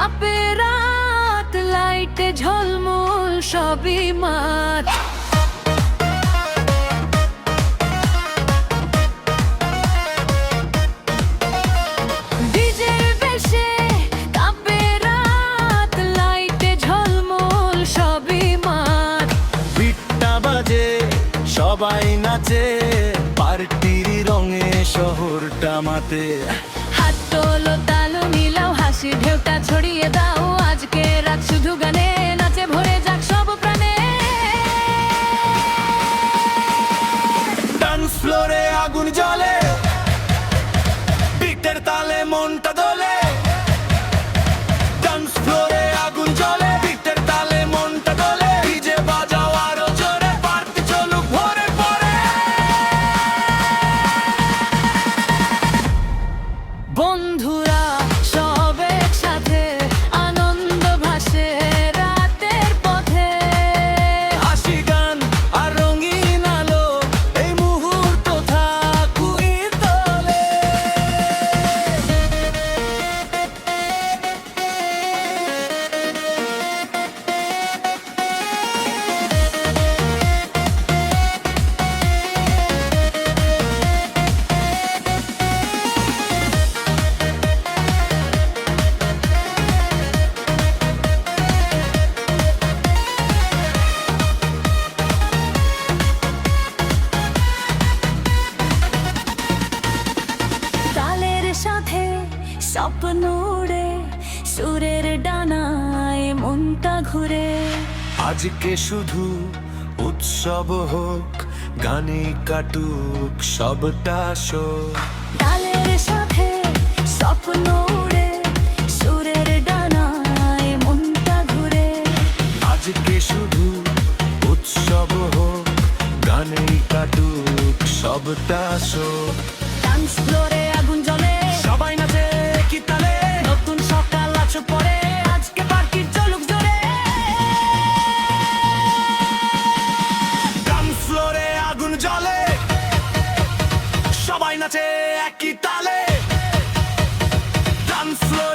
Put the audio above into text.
কাঁপে রাত, লাইটে ঝলমল সবই মাত। ডিজের বেশে কাঁপে রাত, লাইটে ঝলমল সবই মাত। বিটটা বাজে সবাই নাচে, পার্টির রঙে শহরটা মাতে। হাত তোলো, তালো মিলাও, হাসি ঢেউটা ছড়িয়ে দাও। আজকে রাত শুধু গানে নাচে ভরে যাক সব প্রাণে। ডান্স ফ্লোরে আগুন জ্বলে, বিটের তালে মনটা দোলে। ডান্স ফ্লোরে আগুন জ্বলে, বিটের তালে মনটা দোলে। ডিজে বাজাও আরো জোরে, পার্টি চলুক ভরে পড়ে। বন্ধুরা সব একসাথে, আনন্দ ভাসে রাতের পথে। হাসি গান আর রঙিন আলো, এই মুহূর্ত থাকুই তোলে। তালের সাথে স্বপ্ন উড়ে, সুরের ডানায় মনটা ঘুরে। আজকে শুধু উৎসব হোক, গানে কাটুক সবটা শোক। তালের সাথে স্বপ্ন উড়ে, সুরের ডানায় মনটা ঘুরে। আজকে শুধু উৎসব হোক, গানে কাটুক সবটা শোক। ডান্স ফ্লোরে আগুন জ্বলে, সবাই নাচে কি তালে, নতুন সকাল আছে পরে। আজকে পার্টি চলুক জোরে। ডান্স ফ্লোরে আগুন জ্বলে, সবাই নাচে একই তালে। ডান্স ফ্লোরে